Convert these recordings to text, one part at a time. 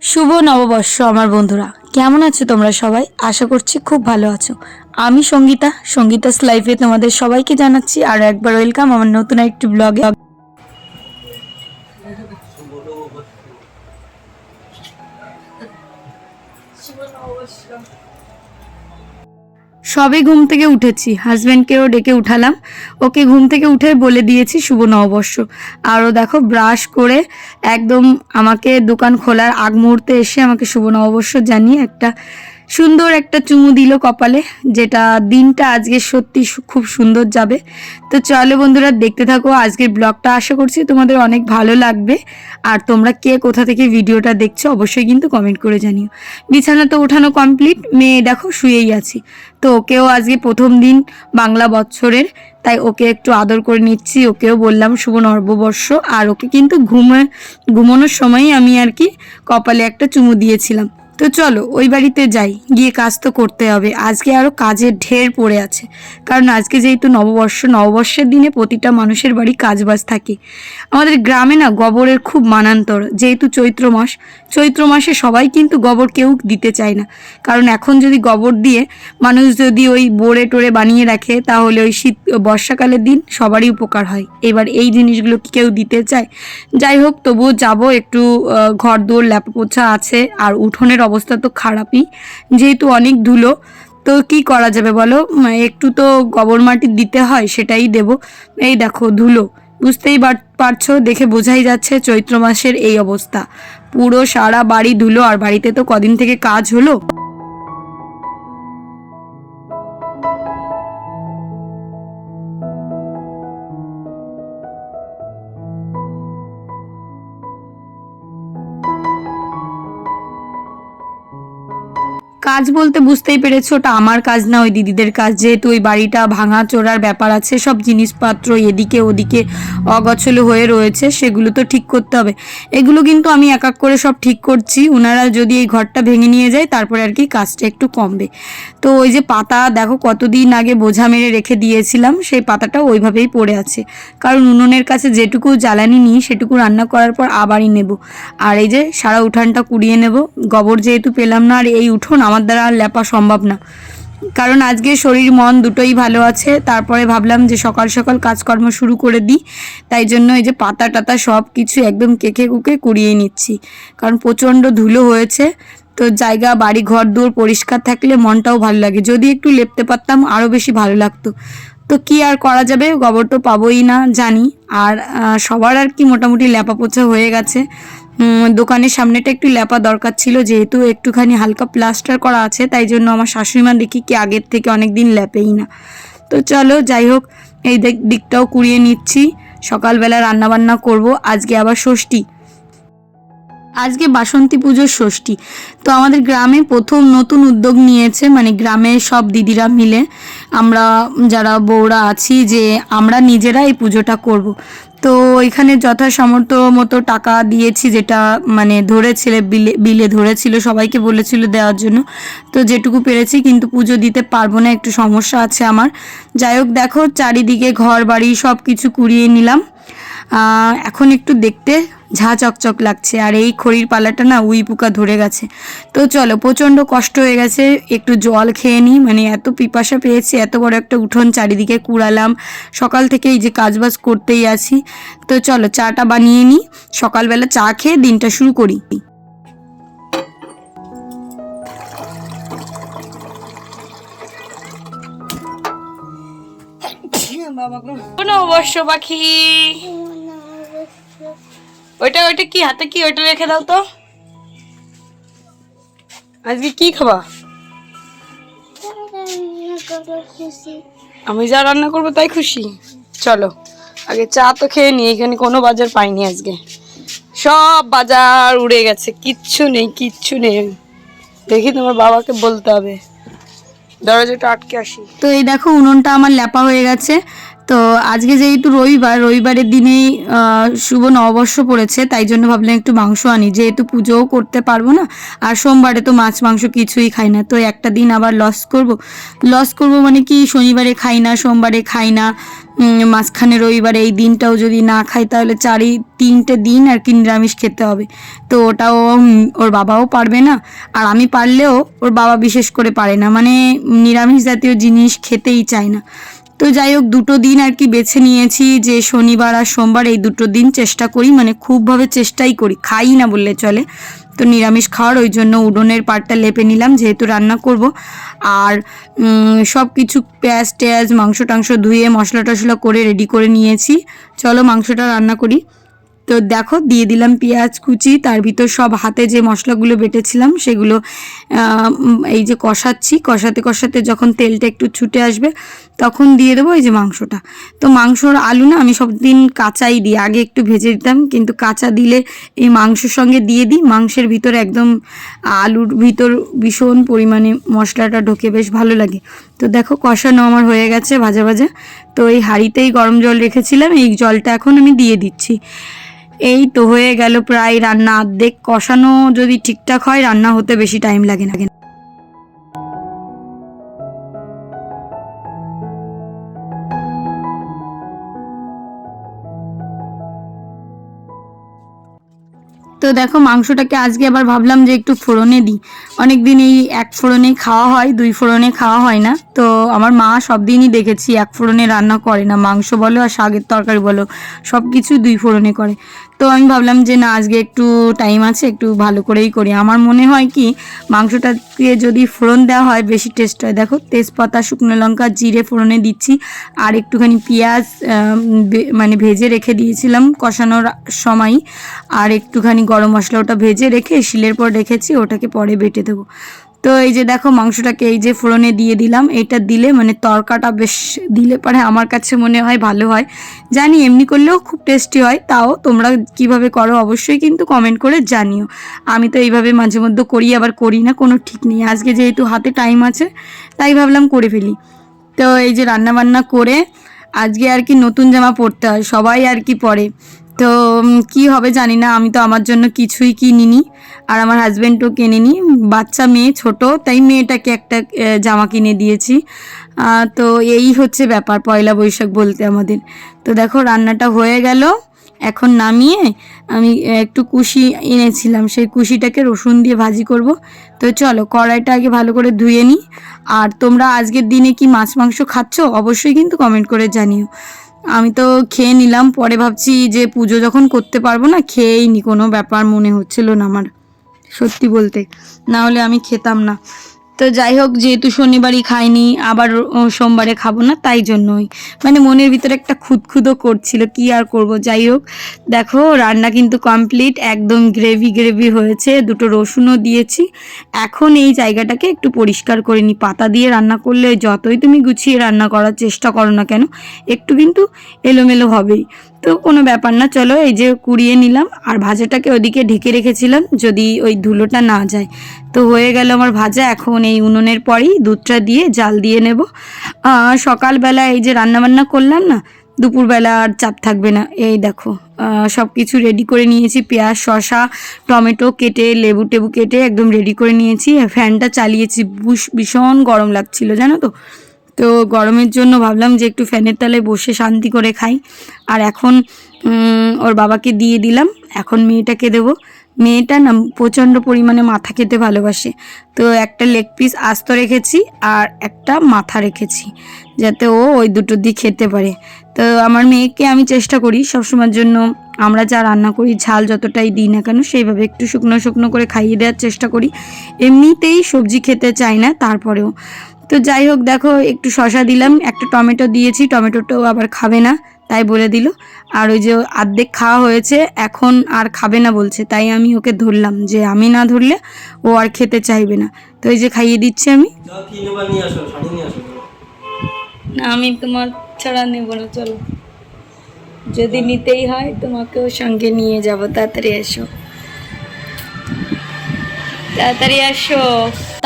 শুভ নববর্ষ আমার বন্ধুরা, কেমন আছো তোমরা সবাই? আশা করছি খুব ভালো আছো। আমি সঙ্গীতাস লাইফে তোমাদের সবাইকে জানাচ্ছি আরো একবার ওয়েলকাম আমার নতুন একটি ব্লগে। সবে ঘুম থেকে উঠেছি, হাজব্যান্ডকেও ডেকে উঠালাম, ওকে ঘুম থেকে উঠে বলে দিয়েছি শুভ নববর্ষ। আরও দেখো ব্রাশ করে একদম আমাকে দোকান খোলার আগ মুহূর্তে এসে আমাকে শুভ নববর্ষ জানিয়ে একটা সুন্দর একটা চুমু দিল কপালে, যেটা দিনটা আজকে সত্যি খুব সুন্দর যাবে। তো চলো বন্ধুরা দেখতে থাকো আজকের ব্লগটা, আশা করছি তোমাদের অনেক ভালো লাগবে। আর তোমরা কে কোথা থেকে ভিডিওটা দেখছো অবশ্যই কিন্তু কমেন্ট করে জানিও। বিছানা তো ওঠানো কমপ্লিট, মেয়ে দেখো শুয়েই আছি। তো ওকেও আজকে প্রথম দিন বাংলা বছরের, তাই ওকে একটু আদর করে নিচ্ছি। ওকেও বললাম শুভ নববর্ষ, আর ওকে কিন্তু ঘুমানোর সময়ই আমি আর কি কপালে একটা চুমু দিয়েছিলাম। তো চলো ওই বাড়িতে যাই, গিয়ে কাজ তো করতে হবে, আজকে আরও কাজের ঢের পড়ে আছে। কারণ আজকে যেহেতু নববর্ষের দিনে প্রতিটা মানুষের বাড়ি কাজবাজ থাকে। আমাদের গ্রামে না গোবরের খুব মানান্তর, যেহেতু চৈত্র মাসে সবাই কিন্তু গোবর কেউ দিতে চায় না। কারণ এখন যদি গোবর দিয়ে মানুষ যদি ওই বোরে টোরে বানিয়ে রাখে, তাহলে ওই বর্ষাকালের দিন সবারই উপকার হয়। এবার এই জিনিসগুলো কি কেউ দিতে চায়? যাই হোক, তবুও যাব একটু। ঘর দোর ল্যাপা পোছা আছে, আর উঠোনের অবস্থা তো খারাপই, যেহেতু অনেক ধুলো। তো কি করা যাবে বলো, একটু তো গোবর মাটি দিতে হয়, সেটাই দেব। এই দেখো ধুলো, বুঝতেই পারছো, দেখে বোঝাই যাচ্ছে চৈত্র মাসের এই অবস্থা। পুরো সারা বাড়ি ধুলো, আর বাড়িতে তো কদিন থেকে কাজ হলো। কাজ বলতে বুঝতেই পেরেছো, ওটা আমার কাজ না, ওই দিদিদের কাজ। যেহেতু ওই বাড়িটা ভাঙা চোরার ব্যাপার আছে, সব জিনিসপত্র এদিকে ওদিকে অগোছালো হয়ে রয়েছে, সেগুলো তো ঠিক করতে হবে। এগুলো কিন্তু আমি এক এক করে সব ঠিক করছি। ওনারা যদি এই ঘরটা ভেঙে নিয়ে যায়, তারপরে আর কি কাজটা একটু কমবে। তো ওই যে পাতা দেখো, কতদিন আগে বোঝা মেরে রেখে দিয়েছিলাম, সেই পাতাটা ওইভাবেই পড়ে আছে। কারণ উনুনের কাছে যেটুকু জ্বালানি নিই সেটুকু রান্না করার পর আবারই নেব। আর এই যে সারা উঠানটা কুড়িয়ে নেব, গোবর যেহেতু পেলাম না, আর এই উঠোন আমার দ্বারা আর লেপা সম্ভব না। কারণ আজকে শরীর মন দুটোই ভালো আছে। তারপরে ভাবলাম যে সকাল সকাল কাজকর্ম শুরু করে দিই, তাই জন্য এই যে পাতা টাতা সব কিছু একদম কেকে কুকে কুড়িয়ে নিচ্ছি। কারণ প্রচণ্ড ধুলো হয়েছে। তো জায়গা বাড়ি ঘর দূর পরিষ্কার থাকলে মনটাও ভালো লাগে, যদি একটু লেপতে পারতাম আরও বেশি ভালো লাগতো। তো কি আর করা যাবে, গোবর তো পাবোই না জানি। আর সবার আর কি মোটামুটি লেপা পোছা হয়ে গেছে। দোকানের সামনেটা একটু লেপা দরকার ছিল, যেহেতু একটুখানি হালকা প্লাস্টার করা আছে, তাই জন্য আমার শাশুড়িমা দেখি কি আগের থেকে অনেক দিন লেপেই না। তো চলো যাই হোক, এই দিকটাও কুড়িয়ে নিচ্ছি। সকালবেলা রান্নাবান্না করব, আজকে আবার ষষ্ঠী, আজকে বাসন্তী পুজোর ষষ্ঠী। তো আমাদের গ্রামে প্রথম নতুন উদ্যোগ নিয়েছে, মানে গ্রামে সব দিদিরা মিলে, আমরা যারা বউরা আছি, যে আমরা নিজেরা এই পুজোটা করব। তো এখানে যথাসামর্থ্য মতো টাকা দিয়েছি, যেটা মানে ধরেছিল বিলে ধরেছিল, সবাইকে বলেছিল দেওয়ার জন্য। তো যেটুকু পেরেছি, কিন্তু পুজো দিতে পারবো না, একটু সমস্যা আছে আমার। যাই হোক দেখো, চারিদিকে ঘর বাড়ি সব কিছু কুড়িয়ে নিলাম। এখন একটু দেখতে ঝাঁ চকচক লাগছে। আর এই খড়ির পালাটা না উই পোকা ধরে গেছে। তো চলো, প্রচণ্ড কষ্ট হয়ে গেছে, একটু জল খেয়ে নিই, মানে এত পিপাসা পেয়েছি। এত বড় একটা উঠোন চারিদিকে কুড়ালাম, সকাল থেকে এই যে কাজবাজ করতেই আছি। তো চলো চাটা বানিয়ে নিই, সকালবেলা চা খেয়ে দিনটা শুরু করি। নববর্ষ পাখি, ওইটা ওইটা কি হাতে, কি ওইটা রেখে দাও তো। আজকে কি খাবা? আমি যা রান্না করবো তাই খুশি। চলো আগে চা তো খেয়ে নি, এখানে কোনো বাজার পাইনি আজকে, সব বাজার উড়ে গেছে, কিচ্ছু নেই কিচ্ছু নেই। দেখি তোমার বাবাকে বলতে হবে, দরজাটা আটকে আসি। তো এই দেখো উনুনটা আমার লেপা হয়ে গেছে। তো আজকে যেহেতু রবিবারের দিনেই শুভ নববর্ষ পড়েছে, তাই জন্য ভাবলাম একটু মাংস আনি, যেহেতু পুজোও করতে পারবো না। আর সোমবারে তো মাছ মাংস কিছুই খাই না, তো একটা দিন আবার লস করব মানে কি, শনিবারে খাই না, সোমবারে খাই না, মাঝখানে রবিবার এই দিনটাও যদি না খাই তাহলে 3টে দিন আর কি নিরামিষ খেতে হবে। তো ওটাও ওর বাবাও পারবে না, আর আমি পারলেও ওর বাবা বিশেষ করে পারে না, মানে নিরামিষ জাতীয় জিনিস খেতেই চায় না। তো যাই হোক 2টো দিন আর কি বেছে নিয়েছি, যে শনিবার আর সোমবার এই 2টো দিন চেষ্টা করি, মানে খুবভাবে চেষ্টাই করি, খাই না বললে চলে, তো নিরামিষ খাওয়ার। ওই জন্য উডনের পাটটা লেপে নিলাম যেহেতু রান্না করব। আর সব কিছু পেঁয়াজ টেয়াজ মাংস টাংস ধুয়ে মশলা টশলা করে রেডি করে নিয়েছি। চলো মাংসটা রান্না করি। তো দেখো দিয়ে দিলাম পেঁয়াজ কুচি, তার ভিতর সব হাতে যে মশলাগুলো বেটেছিলাম সেগুলো এই যে কষাচ্ছি, কষাতে কষাতে যখন তেলটা একটু ছুটে আসবে তখন দিয়ে দেবো এই যে মাংসটা। তো মাংসর আলু না আমি সব দিন কাঁচাই দিই, আগে একটু ভেজে দিতাম, কিন্তু কাঁচা দিলে এই মাংসের সঙ্গে দিয়ে দিই, মাংসের ভিতর একদম আলুর ভিতর ভীষণ পরিমাণে মশলাটা ঢোকে, বেশ ভালো লাগে। তো দেখো কষানো আমার হয়ে গেছে ভাজা ভাজা। তো এই হাঁড়িতেই গরম জল রেখেছিলাম, এই জলটা এখন আমি দিয়ে দিচ্ছি। এই তো হয়ে গেল প্রায় রান্না অর্ধেক। কষানো যদি ঠিকঠাক হয় রান্না হতে বেশি টাইম লাগে না। তো দেখো মাংসটাকে আজকে আবার ভাবলাম যে একটু ফোড়নে দিই, অনেক দিন এই এক ফোড়নেই খাওয়া হয়, 2 ফোড়নে খাওয়া হয় না। তো আমার মা সব দিনই দেখেছি এক ফোড়নে রান্না করে না, মাংস বলো আর শাকের তরকারি বলো সব কিছু 2 ফোড়নে করে। তো আমি ভাবলাম যে না আজকে একটু টাইম আছে, একটু ভালো করেই করি। আমার মনে হয় কি মাংসটাকে যদি ফোড়ন দেওয়া হয় বেশি টেস্ট হয়। দেখো তেজপাতা শুকনো লঙ্কা জিরে ফোড়নে দিচ্ছি, আর একটুখানি পেঁয়াজ মানে ভেজে রেখে দিয়েছিলাম কষানোর সময়, আর একটুখানি গরম মশলা ওটা ভেজে রেখে শিলের পর রেখেছি, ওটাকে পরে বেটে দেবো। তো এই যে দেখো মাংসটাকে এই যে ফোড়নে দিয়ে দিলাম, এটা দিলে মানে তরকাটা বেশ দিলে পরে আমার কাছে মনে হয় ভালো হয়। জানি এমনি করলেও খুব টেস্টি হয়, তাও তোমরা কিভাবে করো অবশ্যই কিন্তু কমেন্ট করে জানিও। আমি তো এইভাবে মাঝে মধ্যে করি, আবার করি না, কোনো ঠিক নেই। আজকে যেহেতু হাতে টাইম আছে তাই ভাবলাম করে ফেলি। তো এই যে রান্না বান্না করে আজকে আর কি নতুন জামা পরতে হয়, সবাই আর কি পরে। তো কি হবে জানি না, আমি তো আমার জন্য কিছুই কিনিনি, আর আমার হাজব্যান্ডও কেনেনি, বাচ্চা মেয়ে ছোট, তাই মেয়েটাকে একটা জামা কিনে দিয়েছি। তো এই হচ্ছে ব্যাপার পয়লা বৈশাখ বলতে আমাদের। তো দেখো রান্নাটা হয়ে গেল, এখন নামিয়ে আমি একটু কুশি এনেছিলাম, সেই কুশিটাকে রসুন দিয়ে ভাজি করব। তো চলো কড়াইটা আগে ভালো করে ধুয়ে নিই। আর তোমরা আজকের দিনে কি মাছ মাংস খাচ্ছ অবশ্যই কিন্তু কমেন্ট করে জানিও। আমি তো খেয়ে নিলাম, পরে ভাবছি যে পুজো যখন করতে পারবো না খেয়েই নি, কোনো ব্যাপার মনে হচ্ছিল না আমার সত্যি বলতে, না হলে আমি খেতাম না। তো যাই হোক যেহেতু শনিবারই খাইনি, আবার সোমবারে খাবো না, তাই জন্যই মানে মনের ভিতরে একটা খুঁতখুঁতো করছিল, কি আর করব। যাই হোক দেখো রান্না কিন্তু কমপ্লিট, একদম গ্রেভি গ্রেভি হয়েছে, 2টো রসুনও দিয়েছি। এখন এই জায়গাটাকে একটু পরিষ্কার করে নিই, পাতা দিয়ে রান্না করলে যতই তুমি গুছিয়ে রান্না করার চেষ্টা করো না কেন একটু কিন্তু এলোমেলো হবেই। তো কোনো ব্যাপার না, চলো এই যে কুড়িয়ে নিলাম, আর ভাজাটাকে ওদিকে ঢেকে রেখেছিলাম যদি ওই ধুলোটা না যায়। তো হয়ে গেল আমার ভাজা, এখন এই উনুনের পরেই দুধটা দিয়ে জাল দিয়ে নেব। সকালবেলা এই যে রান্নাবান্না করলাম না, দুপুরবেলা আর চাপ থাকবে না। এই দেখো সব কিছু রেডি করে নিয়েছি, পেঁয়াজ শসা টমেটো কেটে লেবু টেবু কেটে একদম রেডি করে নিয়েছি। ফ্যানটা চালিয়েছি, ভীষণ গরম লাগছিল জানো তো। তো গরমের জন্য ভাবলাম যে একটু ফ্যানের তলায় বসে শান্তি করে খাই। আর এখন ওর বাবাকে দিয়ে দিলাম, এখন মেয়েটাকে দেবো। মেয়েটা না প্রচণ্ড পরিমাণে মাথা খেতে ভালোবাসে, তো একটা লেগ পিস আস্ত রেখেছি আর একটা মাথা রেখেছি যাতে ও ওই দুটো দিয়ে খেতে পারে। তো আমার মেয়েকে আমি চেষ্টা করি সবসময়ের জন্য আমরা যা রান্না করি ঝাল যতটাই দিই না কেন সেইভাবে একটু শুকনো শুকনো করে খাইয়ে দেওয়ার চেষ্টা করি। এমনিতেই সবজি খেতে চাই না তারপরেও। তো যাই হোক দেখো একটু শসা দিলাম, একটা টমেটো দিয়েছি, টমেটোটাও আবার খাবে না তাই বলে দিল। আর ওই যে অর্ধেক খাওয়া হয়েছে এখন আর খাবে না বলছে, তাই আমি ওকে ধরলাম, যে আমি না ধরলে ও আর খেতে চাইবে না। তো এই যে খাইয়ে দিচ্ছি আমি। না আমি তোমার ছাড়া নেব না, চলো যদি নিতেই হয় তোমাকেও সঙ্গে নিয়ে যাব, তাড়াতাড়ি এসো তাড়াতাড়ি আসো।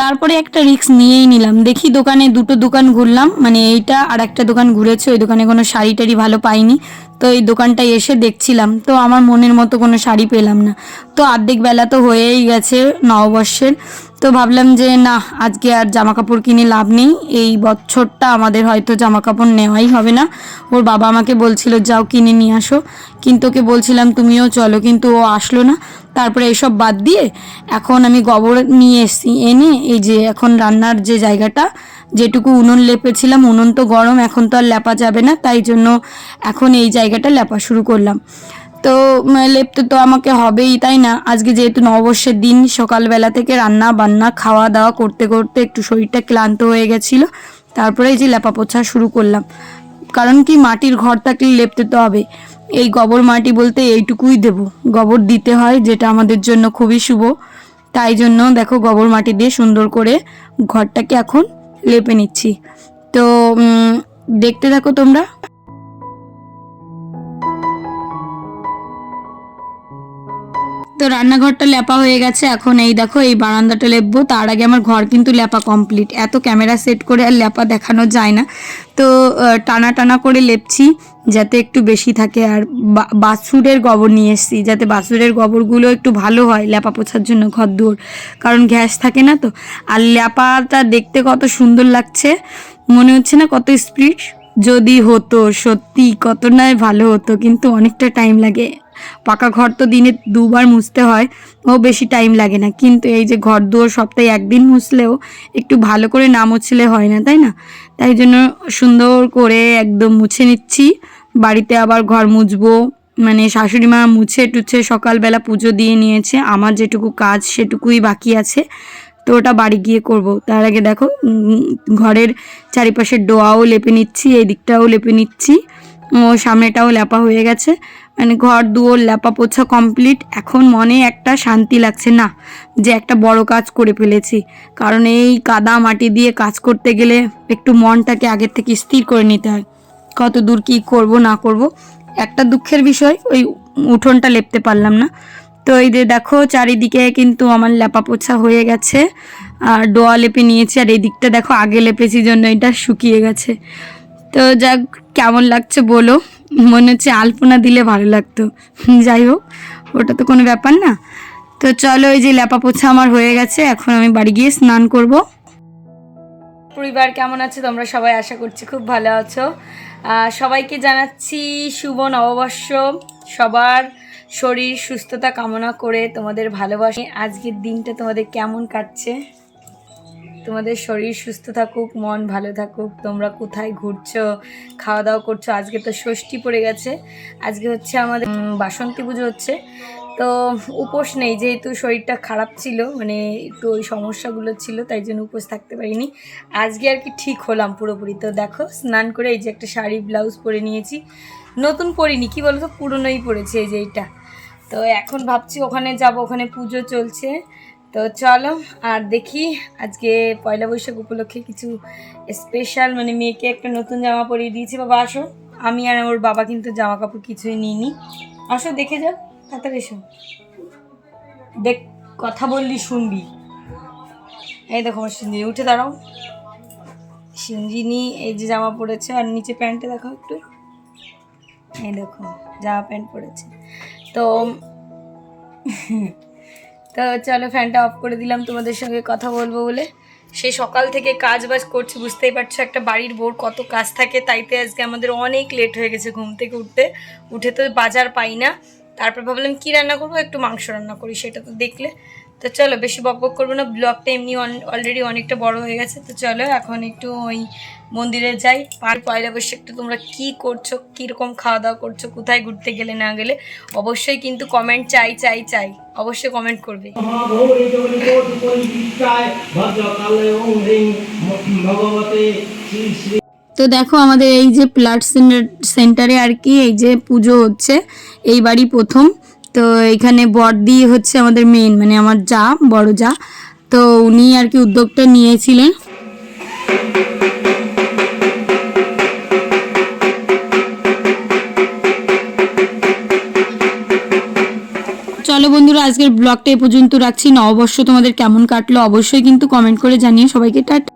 তারপরে একটা রিস্ক নিয়েই নিলাম, দেখি দোকানে 2টো দোকান ঘুরলাম, মানে এইটা আর একটা দোকান ঘুরেছে, ওই দোকানে কোনো শাড়ি টাড়ি ভালো পাইনি। তো এই দোকানটায় এসে দেখছিলাম, তো আমার মনের মতো কোনো শাড়ি পেলাম না। তো অর্ধেক বেলা তো হয়েই গেছে নববর্ষের, তো ভাবলাম যে না, আজকে আর জামা কাপড় কিনে লাভ নেই, এই বছরটা আমাদের হয়তো জামা কাপড় নেওয়াই হবে না। ওর বাবা আমাকে বলছিল যাও কিনে নিয়ে আসো, কিন্তু ওকে বলছিলাম তুমিও চলো, কিন্তু ও আসলো না। তারপরে এইসব বাদ দিয়ে এখন আমি গোবর নিয়ে এসেছি, এনে এই যে এখন রান্নার যে জায়গাটা, যেটুকু উনুন লেপেছিলাম, উনুন তো গরম, এখন তো আর লেপা যাবে না, তাই জন্য এখন এই জায়গাটা লেপা শুরু করলাম। তো লেপতে তো আমাকে হবেই, তাই না? আজকে যেহেতু নববর্ষের দিন, সকালবেলা থেকে রান্না বান্না খাওয়া দাওয়া করতে করতে একটু শরীরটা ক্লান্ত হয়ে গেছিলো, তারপরে এই যে লেপা পোছা শুরু করলাম। কারণ কি, মাটির ঘর থাকলে লেপতে তো হবে। এই গোবর মাটি বলতে এইটুকুই দেব, গোবর দিতে হয়, যেটা আমাদের জন্য খুবই শুভ। তাই জন্য দেখো গোবর মাটি দিয়ে সুন্দর করে ঘরটাকে এখন লেপে নিচ্ছি। তো দেখতে থাকো তোমরা। তো রান্নাঘরটা লেপা হয়ে গেছে, এখন এই দেখো এই বারান্দাটা লেপবো। তার আগে আমার ঘর কিন্তু লেপা কমপ্লিট, এত ক্যামেরা সেট করে আর লেপা দেখানো যায় না, তো টানা টানা করে লেপছি যাতে একটু বেশি থাকে। আর বাছুরের গোবর নিয়ে এসেছি, যাতে বাছুরের গোবরগুলো একটু ভালো হয় লেপা পোছার জন্য ঘর দুয়ার, কারণ গ্যাস থাকে না তো। আর লেপাটা দেখতে কত সুন্দর লাগছে, মনে হচ্ছে না কত স্পিড। যদি হতো সত্যি কত নয় ভালো হতো, কিন্তু অনেকটা টাইম লাগে। পাকা ঘর তো দিনে 2বার মুছতে হয়, ও বেশি টাইম লাগে না, কিন্তু এই যে ঘর দুয়ার সপ্তাহে 1 দিন মুছলেও একটু ভালো করে না মুছলে হয় না, তাই না? তাই জন্য সুন্দর করে একদম মুছে নিচ্ছি। বাড়িতে আবার ঘর মুছবো, মানে শাশুড়ি মা মুছে টুছে সকালবেলা পুজো দিয়ে নিয়েছে, আমার যেটুকু কাজ সেটুকুই বাকি আছে, তো ওটা বাড়ি গিয়ে করব। তার আগে দেখো ঘরের চারিপাশের ডোয়াও লেপে নিচ্ছি, এই দিকটাও লেপে নিচ্ছি, ও সামনেটাও লেপা হয়ে গেছে। মানে ঘর দুয়ার লেপা পোছা কমপ্লিট। এখন মনে একটা শান্তি লাগছে, না যে একটা বড় কাজ করে ফেলেছি। কারণ এই কাদা মাটি দিয়ে কাজ করতে গেলে একটু মনটাকে আগের থেকে স্থির করে নিতে হয়, কত দূর কী করব না করব। একটা দুঃখের বিষয়, ওই উঠোনটা লেপতে পারলাম না। তো এই যে দেখো চারিদিকে কিন্তু আমার লেপা পোছা হয়ে গেছে, আর ডোয়া লেপে নিয়েছি। আর এই দিকটা দেখো আগে লেপেছি জন্য এটা শুকিয়ে গেছে। তো যাক, কেমন লাগছে বলো? মনে হচ্ছে আলপনা দিলে ভালো লাগতো, যাই হোক ওটা তো কোনো ব্যাপার না। তো চলো, এই যে লেপা পোছা আমার হয়ে গেছে, এখন আমি বাড়ি গিয়ে স্নান করব। পরিবার কেমন আছে তোমরা সবাই? আশা করছি খুব ভালো আছো। সবাইকে জানাচ্ছি শুভ নববর্ষ। সবার শরীর সুস্থতা কামনা করে তোমাদের ভালোবাসি। আজকের দিনটা তোমাদের কেমন কাটছে? তোমাদের শরীর সুস্থ থাকুক, মন ভালো থাকুক। তোমরা কোথায় ঘুরছো, খাওয়া দাওয়া করছো? আজকে তো ষষ্ঠী পড়ে গেছে, আজকে হচ্ছে আমাদের বাসন্তী পুজো হচ্ছে। তো উপোস নেই, যেহেতু শরীরটা খারাপ ছিল, মানে একটু ওই সমস্যাগুলো ছিল, তাই জন্য উপোস থাকতে পারিনি। আজকে আর কি ঠিক হলাম পুরোপুরি। তো দেখো স্নান করে এই যে একটা শাড়ি ব্লাউজ পরে নিয়েছি, নতুন পরিনি, কি বলতো পুরনোই পরেছি, এই যে এইটা। তো এখন ভাবছি ওখানে যাব, ওখানে পুজো চলছে। তো চলো আর দেখি, আজকে পয়লা বৈশাখ উপলক্ষে কিছু স্পেশাল, মানে মেয়েকে একটা নতুন জামা পরিয়ে দিয়েছি। বাবা আসো, আমি আর ওর বাবা কিন্তু জামা কাপড় কিছুই নিইনি। আসো দেখে যাও, তাড়াতাড়ি এসো, দেখ কথা বললি শুনবি। এই দেখো আমার সিঞ্জিনি, উঠে দাঁড়াও। সিঞ্জিনি এই যে জামা পরেছে, আর নিচে প্যান্টে দেখো একটু, এই দেখো জামা প্যান্ট পরেছে। তো তো চলো ফ্যানটা অফ করে দিলাম তোমাদের সঙ্গে কথা বলবো বলে। সেই সকাল থেকে কাজ বাজ করছি, বুঝতেই পারছো একটা বাড়ির বউর কত কাজ থাকে। তাইতে আজকে আমাদের অনেক লেট হয়ে গেছে ঘুম থেকে উঠে তো বাজার পাই না। তারপর ভাবলাম কী রান্না করবো, একটু মাংস রান্না করি, সেটা তো দেখলে। তো চলো বেশি বকবক করবো না, ব্লগটা এমনি অলরেডি অনেকটা বড় হয়ে গেছে। তো চলো এখন একটু ওই মন্দিরে যাই। পয়লা বৈশাখটা তোমরা কী করছো, কীরকম খাওয়া দাওয়া করছো, কোথায় ঘুরতে গেলে না গেলে অবশ্যই কিন্তু কমেন্ট চাই, অবশ্যই কমেন্ট করবে। তো দেখো আমাদের এই যে ব্লাড সেন্টারে আর কি এই যে পুজো হচ্ছে, এই বাড়ি প্রথম। তো এখানে বড়দি হচ্ছে আমাদের মেন, মানে আমার যা, বড় যা। তো উনি আর কি উদ্যোগটা নিয়েছিলেন। চলো বন্ধুরা, আজকের ব্লগটা এ পর্যন্ত রাখছি। নববর্ষ তোমাদের কেমন কাটলো অবশ্যই কিন্তু কমেন্ট করে জানিয়ে সবাইকে টাটা।